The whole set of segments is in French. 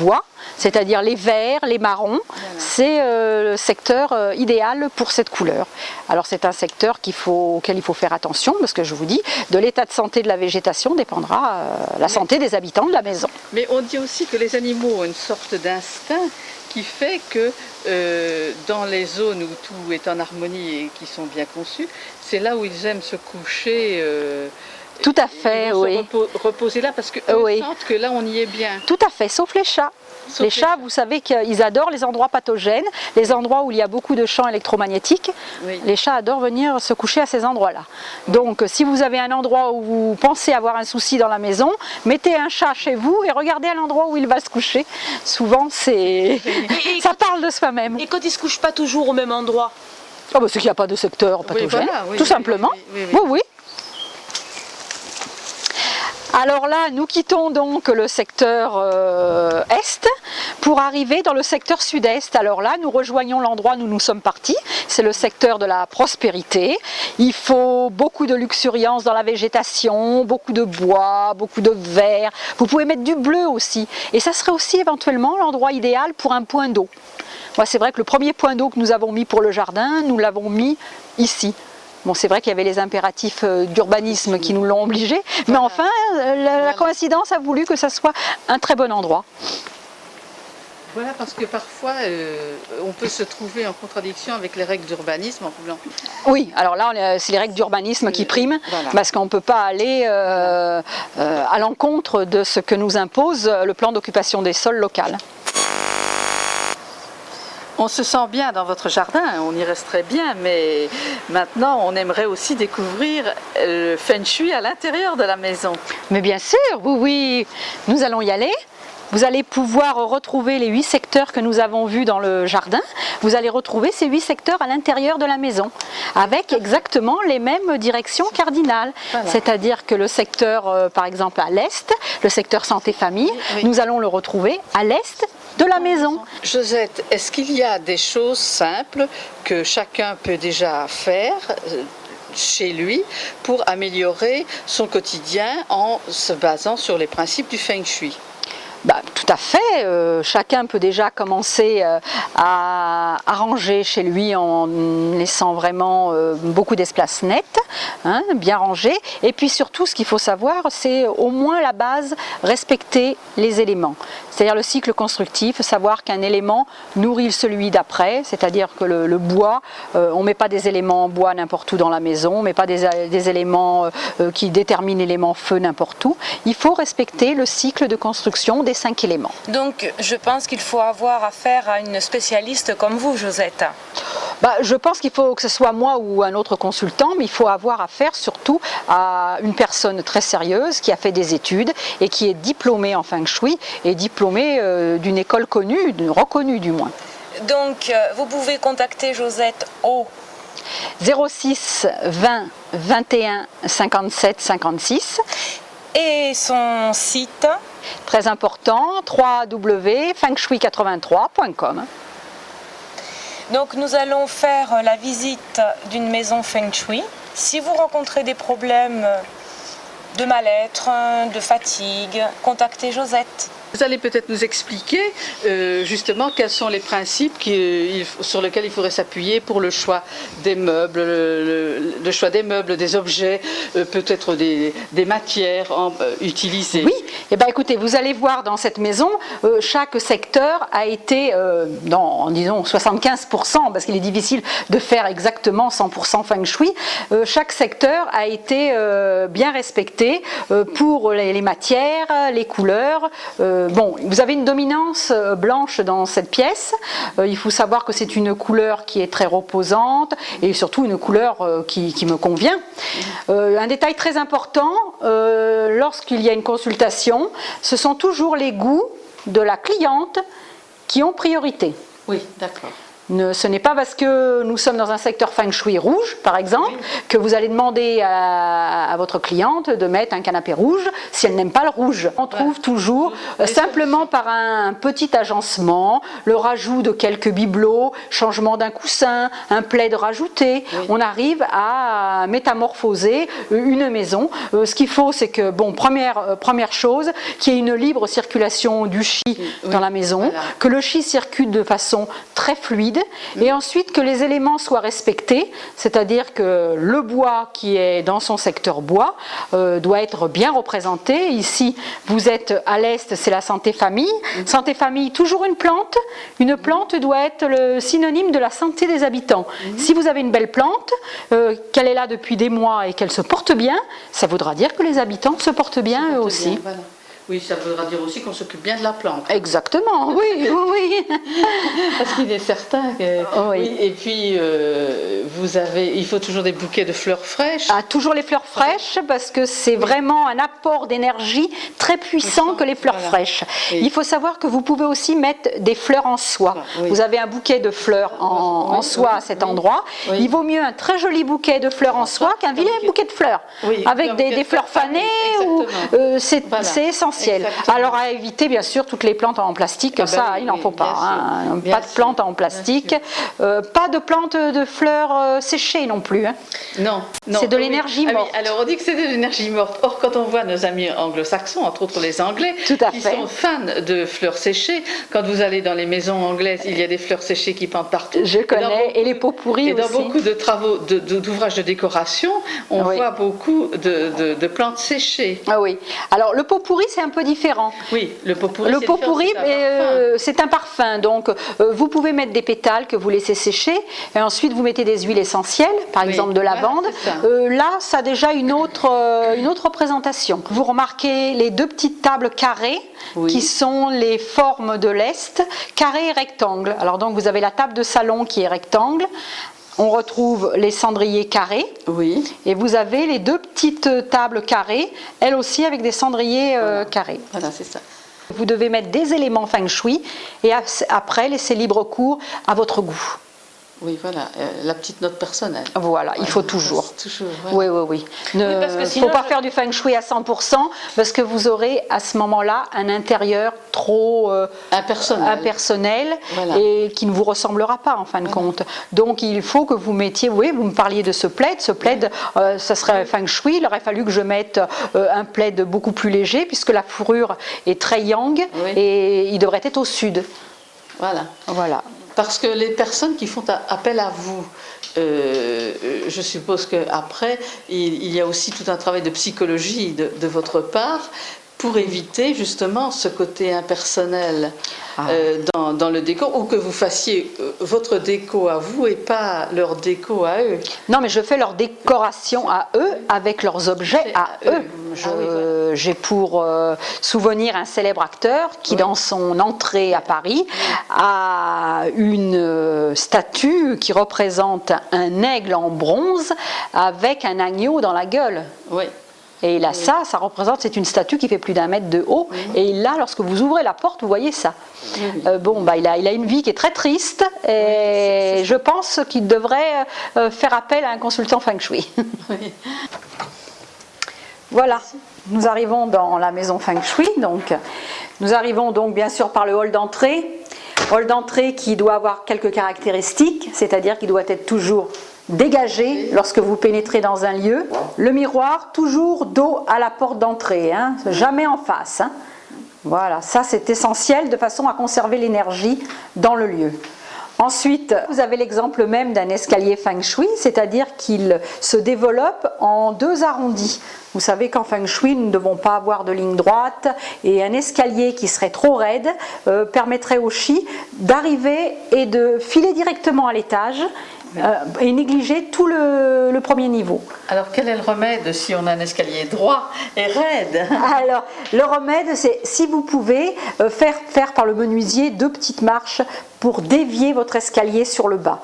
bois, c'est-à-dire les verts, les marrons, voilà. C'est le secteur idéal pour cette couleur. Alors c'est un secteur auquel il faut faire attention, parce que je vous dis, de l'état de santé de la végétation dépendra la santé des habitants de la maison. Mais on dit aussi que les animaux ont une sorte d'instinct qui fait que dans les zones où tout est en harmonie et qui sont bien conçues, c'est là où ils aiment se coucher. Tout à fait, oui. Reposer là parce qu'eux sentent que là on y est bien. Tout à fait, sauf les chats. Les chats, vous savez qu'ils adorent les endroits pathogènes, les endroits où il y a beaucoup de champs électromagnétiques. Oui. Les chats adorent venir se coucher à ces endroits-là. Donc si vous avez un endroit où vous pensez avoir un souci dans la maison, mettez un chat chez vous et regardez à l'endroit où il va se coucher. Souvent, ça parle de soi-même. Et quand il ne se couche pas toujours au même endroit? Oh, bah, c'est qu'il n'y a pas de secteur pathogène, voilà, tout simplement. Oui. Alors là, nous quittons donc le secteur est pour arriver dans le secteur sud-est. Alors là, nous rejoignons l'endroit où nous sommes partis. C'est le secteur de la prospérité. Il faut beaucoup de luxuriance dans la végétation, beaucoup de bois, beaucoup de vert. Vous pouvez mettre du bleu aussi. Et ça serait aussi éventuellement l'endroit idéal pour un point d'eau. Moi, c'est vrai que le premier point d'eau que nous avons mis pour le jardin, nous l'avons mis ici. Bon, c'est vrai qu'il y avait les impératifs d'urbanisme qui nous l'ont obligé, mais enfin, la coïncidence a voulu que ça soit un très bon endroit. Voilà, parce que parfois, on peut se trouver en contradiction avec les règles d'urbanisme en voulant... Oui, alors là, c'est les règles d'urbanisme qui priment, parce qu'on ne peut pas aller à l'encontre de ce que nous impose le plan d'occupation des sols local. On se sent bien dans votre jardin, on y resterait bien, mais maintenant on aimerait aussi découvrir le Feng Shui à l'intérieur de la maison. Mais bien sûr, oui, nous allons y aller. Vous allez pouvoir retrouver les 8 secteurs que nous avons vus dans le jardin. Vous allez retrouver ces 8 secteurs à l'intérieur de la maison, avec exactement les mêmes directions cardinales. Voilà. C'est-à-dire que le secteur, par exemple à l'est, le secteur santé-famille, nous allons le retrouver à l'est de la maison. Josette, est-ce qu'il y a des choses simples que chacun peut déjà faire chez lui pour améliorer son quotidien en se basant sur les principes du Feng Shui? Tout à fait, chacun peut déjà commencer à ranger chez lui en laissant vraiment beaucoup d'espace net, hein, bien rangé. Et puis surtout, ce qu'il faut savoir, c'est au moins la base, respecter les éléments. C'est-à-dire le cycle constructif, savoir qu'un élément nourrit celui d'après, c'est-à-dire que le bois, on ne met pas des éléments en bois n'importe où dans la maison, on ne met pas des éléments qui déterminent l'élément feu n'importe où. Il faut respecter le cycle de construction des 5 éléments. Donc je pense qu'il faut avoir affaire à une spécialiste comme vous, Josette. Je pense qu'il faut que ce soit moi ou un autre consultant, mais il faut avoir affaire surtout à une personne très sérieuse qui a fait des études et qui est diplômée en Feng Shui et diplômée d'une école connue, reconnue du moins. Donc vous pouvez contacter Josette au 06 20 21 57 56 et son site très important, www.fengshui83.com. Donc nous allons faire la visite d'une maison Feng Shui. Si vous rencontrez des problèmes de mal-être, de fatigue, contactez Josette. Vous allez peut-être nous expliquer justement quels sont les principes sur lesquels il faudrait s'appuyer pour le choix des meubles, le choix des meubles, des objets, peut-être des matières utilisées. Oui, écoutez, vous allez voir dans cette maison, chaque secteur a été, disons 75%, parce qu'il est difficile de faire exactement 100% Feng Shui, chaque secteur a été bien respecté pour les matières, les couleurs. Vous avez une dominance blanche dans cette pièce. Il faut savoir que c'est une couleur qui est très reposante et surtout une couleur qui me convient. Un détail très important, lorsqu'il y a une consultation, ce sont toujours les goûts de la cliente qui ont priorité. Oui, d'accord. Ce n'est pas parce que nous sommes dans un secteur feng shui rouge, par exemple, que vous allez demander à votre cliente de mettre un canapé rouge si elle n'aime pas le rouge. On trouve toujours, simplement par un petit agencement, le rajout de quelques bibelots, changement d'un coussin, un plaid rajouté, on arrive à métamorphoser une maison. Ce qu'il faut, c'est que, bon, première chose, qu'il y ait une libre circulation du chi dans la maison, que le chi circule de façon très fluide, et ensuite que les éléments soient respectés, c'est-à-dire que le bois qui est dans son secteur bois doit être bien représenté. Ici, vous êtes à l'est, c'est la santé famille. Santé famille, toujours une plante. Une plante doit être le synonyme de la santé des habitants. Si vous avez une belle plante, qu'elle est là depuis des mois et qu'elle se porte bien, ça voudra dire que les habitants se portent bien eux aussi. Voilà. Oui, ça voudra dire aussi qu'on s'occupe bien de la plante. Exactement, oui, oui. Parce qu'il est certain que... Oui. Et puis, il faut toujours des bouquets de fleurs fraîches. Ah, toujours les fleurs fraîches, parce que c'est vraiment un apport d'énergie très puissant que les fleurs fraîches. Il faut savoir que vous pouvez aussi mettre des fleurs en soie. Vous avez un bouquet de fleurs en soie à cet endroit. Il vaut mieux un très joli bouquet de fleurs en soie qu'un vilain bouquet de fleurs. Avec des fleurs fanées, c'est essentiel. Exactement. Alors à éviter bien sûr toutes les plantes en plastique, il n'en faut pas. Pas de plantes en plastique, pas de plantes de fleurs séchées non plus. Hein. Non. C'est de l'énergie morte. Alors on dit que c'est de l'énergie morte. Or quand on voit nos amis anglo-saxons, entre autres les Anglais, qui sont fans de fleurs séchées, quand vous allez dans les maisons anglaises, il y a des fleurs séchées qui pendent partout. Je connais, et les pots pourris aussi. Et dans beaucoup de travaux, d'ouvrages de décoration, on voit beaucoup de plantes séchées. Ah oui. Alors le pot pourri, c'est un peu différent. Oui, le pot pourri, c'est un parfum. Donc, vous pouvez mettre des pétales que vous laissez sécher, et ensuite vous mettez des huiles essentielles, par exemple de lavande. Là, ça a déjà une autre représentation. Vous remarquez les deux petites tables carrées, qui sont les formes de l'Est, carré et rectangle. Alors donc, vous avez la table de salon qui est rectangle. On retrouve les cendriers carrés, et vous avez les deux petites tables carrées, elles aussi avec des cendriers carrés. Voilà, c'est ça. Vous devez mettre des éléments feng shui et après laisser libre cours à votre goût. Oui, voilà, la petite note personnelle. Voilà, il faut toujours. Voilà. Oui. Il ne faut pas faire du feng shui à 100% parce que vous aurez à ce moment-là un intérieur trop impersonnel et qui ne vous ressemblera pas en fin de compte. Donc il faut que vous mettiez, vous me parliez de ce plaid, ça serait feng shui, il aurait fallu que je mette un plaid beaucoup plus léger puisque la fourrure est très yang et il devrait être au sud. Voilà. Parce que les personnes qui font appel à vous, je suppose qu'après, il y a aussi tout un travail de psychologie de votre part pour éviter justement ce côté impersonnel dans le déco, ou que vous fassiez votre déco à vous et pas leur déco à eux. Non, mais je fais leur décoration à eux avec leurs objets à eux. J'ai pour souvenir un célèbre acteur qui, dans son entrée à Paris, a une statue qui représente un aigle en bronze avec un agneau dans la gueule. Et là, ça représente, c'est une statue qui fait plus d'1 mètre de haut. Et là, lorsque vous ouvrez la porte, vous voyez ça. Il a une vie qui est très triste. Et je pense qu'il devrait faire appel à un consultant feng shui. Voilà, nous arrivons dans la maison feng shui. Donc, nous arrivons donc bien sûr par le hall d'entrée. Hall d'entrée qui doit avoir quelques caractéristiques, c'est-à-dire qu'il doit être toujours dégagé lorsque vous pénétrez dans un lieu. Le miroir, toujours dos à la porte d'entrée, jamais en face. Voilà, ça c'est essentiel de façon à conserver l'énergie dans le lieu. Ensuite, vous avez l'exemple même d'un escalier feng shui, c'est-à-dire qu'il se développe en 2 arrondis. Vous savez qu'en feng shui, nous ne devons pas avoir de ligne droite, et un escalier qui serait trop raide permettrait au chi d'arriver et de filer directement à l'étage et négliger tout le premier niveau. Alors quel est le remède si on a un escalier droit et raide? Alors le remède, c'est si vous pouvez faire par le menuisier 2 petites marches pour dévier votre escalier sur le bas.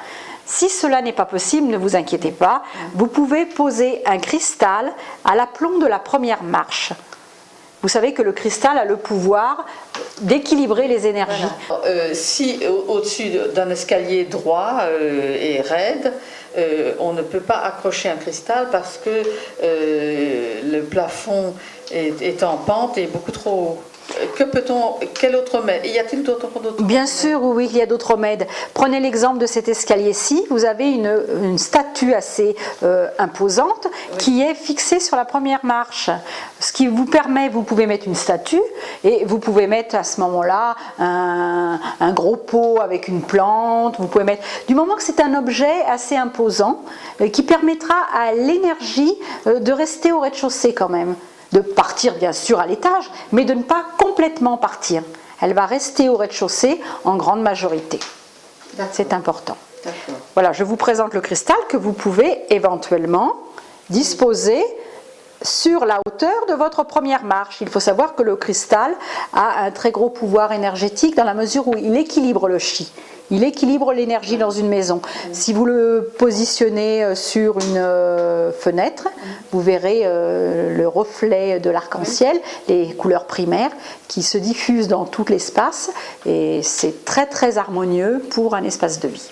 Si cela n'est pas possible, ne vous inquiétez pas, vous pouvez poser un cristal à l'aplomb de la première marche. Vous savez que le cristal a le pouvoir d'équilibrer les énergies. Voilà. Si au-dessus d'un escalier droit et raide, on ne peut pas accrocher un cristal parce que le plafond est en pente et beaucoup trop haut. Que peut-on, quel autre remède? Y a-t-il d'autres remèdes? Bien sûr, oui, il y a d'autres remèdes. Prenez l'exemple de cet escalier-ci. Vous avez une statue assez imposante qui est fixée sur la première marche. Ce qui vous permet, vous pouvez mettre une statue et vous pouvez mettre à ce moment-là un gros pot avec une plante. Vous pouvez mettre, du moment que c'est un objet assez imposant qui permettra à l'énergie de rester au rez-de-chaussée quand même. De partir bien sûr à l'étage, mais de ne pas complètement partir. Elle va rester au rez-de-chaussée en grande majorité. C'est important. Voilà, je vous présente le cristal que vous pouvez éventuellement disposer sur la hauteur de votre première marche. Il faut savoir que le cristal a un très gros pouvoir énergétique dans la mesure où il équilibre le chi. Il équilibre l'énergie dans une maison. Si vous le positionnez sur une fenêtre, vous verrez le reflet de l'arc-en-ciel, les couleurs primaires qui se diffusent dans tout l'espace et c'est très très harmonieux pour un espace de vie.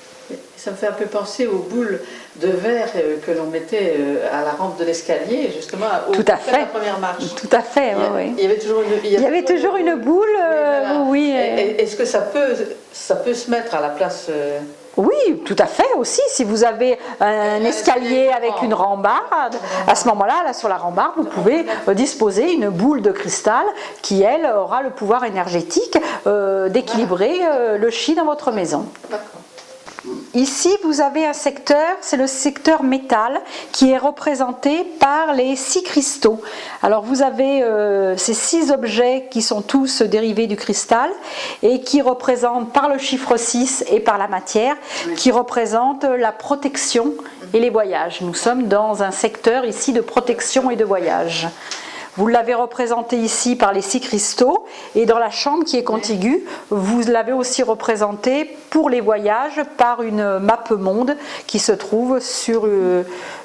Ça me fait un peu penser aux boules de verre que l'on mettait à la rampe de l'escalier, justement au Tout à fait. La première marche. Tout à fait, oui. Il y avait toujours une boule, oui. Est-ce que ça peut se mettre à la place Oui, tout à fait aussi. Si vous avez un escalier avec une rambarde, à ce moment-là, là, sur la rambarde, vous pouvez disposer une boule de cristal qui, elle, aura le pouvoir énergétique d'équilibrer le chi dans votre maison. D'accord. Ici, vous avez un secteur, c'est le secteur métal, qui est représenté par les 6 cristaux. Alors vous avez ces 6 objets qui sont tous dérivés du cristal et qui représentent par le chiffre 6 et par la matière, qui représentent la protection et les voyages. Nous sommes dans un secteur ici de protection et de voyage. Vous l'avez représenté ici par les 6 cristaux et dans la chambre qui est contiguë, vous l'avez aussi représenté pour les voyages par une map monde qui se trouve sur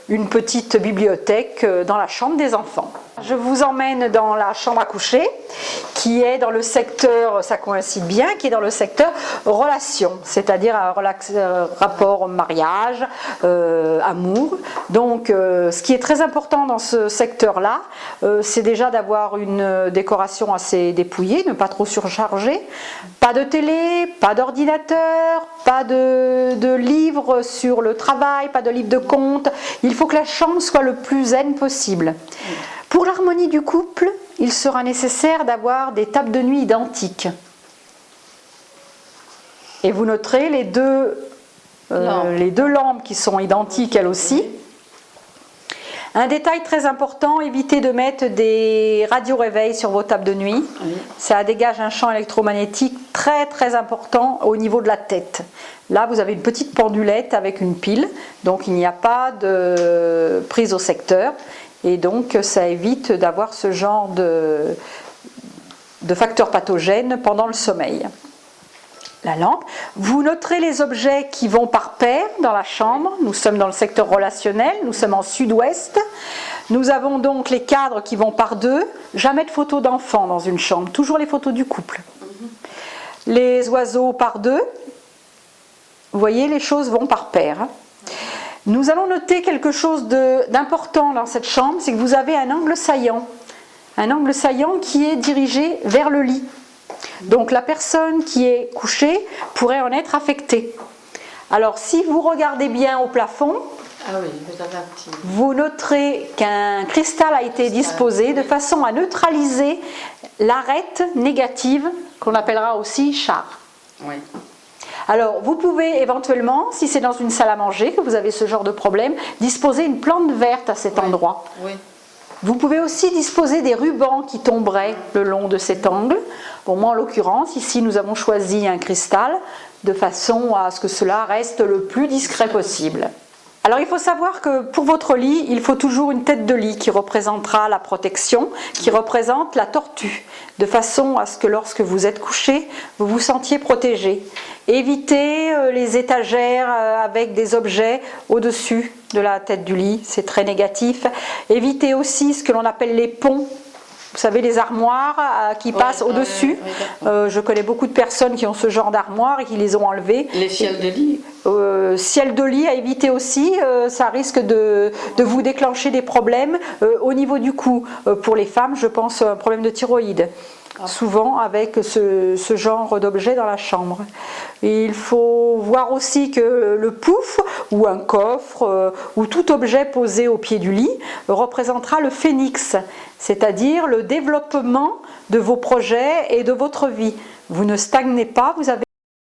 une petite bibliothèque dans la chambre des enfants. Je vous emmène dans la chambre à coucher qui est dans le secteur, ça coïncide bien, qui est dans le secteur relation, c'est-à-dire rapport mariage, amour. Donc ce qui est très important dans ce secteur-là, c'est déjà d'avoir une décoration assez dépouillée, ne pas trop surcharger, pas de télé, pas d'ordinateur, pas de livres sur le travail, pas de livres de contes. Il faut que la chambre soit le plus zen possible. Pour l'harmonie du couple, il sera nécessaire d'avoir des tables de nuit identiques. Et vous noterez les deux lampes qui sont identiques elles aussi. Un détail très important, évitez de mettre des radio-réveils sur vos tables de nuit. Ça dégage un champ électromagnétique très très important au niveau de la tête. Là, vous avez une petite pendulette avec une pile, donc il n'y a pas de prise au secteur. Et donc, ça évite d'avoir ce genre de facteurs pathogènes pendant le sommeil. La lampe. Vous noterez les objets qui vont par paire dans la chambre. Nous sommes dans le secteur relationnel, nous sommes en sud-ouest. Nous avons donc les cadres qui vont par 2. Jamais de photos d'enfants dans une chambre, toujours les photos du couple. Les oiseaux par 2. Vous voyez, les choses vont par paire. Nous allons noter quelque chose d'important dans cette chambre, c'est que vous avez un angle saillant. Un angle saillant qui est dirigé vers le lit. Donc la personne qui est couchée pourrait en être affectée. Alors si vous regardez bien au plafond, vous noterez qu'un cristal a été disposé de façon à neutraliser l'arête négative qu'on appellera aussi char. Oui. Alors, vous pouvez éventuellement, si c'est dans une salle à manger que vous avez ce genre de problème, disposer une plante verte à cet endroit. Oui. Vous pouvez aussi disposer des rubans qui tomberaient le long de cet angle. Bon, moi, en l'occurrence, ici, nous avons choisi un cristal de façon à ce que cela reste le plus discret possible. Alors il faut savoir que pour votre lit, il faut toujours une tête de lit qui représentera la protection, qui représente la tortue, de façon à ce que lorsque vous êtes couché, vous vous sentiez protégé. Évitez les étagères avec des objets au-dessus de la tête du lit, c'est très négatif. Évitez aussi ce que l'on appelle les ponts vous savez, les armoires qui passent au-dessus. Je connais beaucoup de personnes qui ont ce genre d'armoire et qui les ont enlevées. Les fiels de lit. Ciel de lit à éviter aussi, ça risque de vous déclencher des problèmes au niveau du cou. Pour les femmes, je pense un problème de thyroïde. Souvent avec ce genre d'objet dans la chambre. Et il faut voir aussi que le pouf ou un coffre ou tout objet posé au pied du lit représentera le phénix, c'est-à-dire le développement de vos projets et de votre vie. Vous ne stagnez pas, vous avez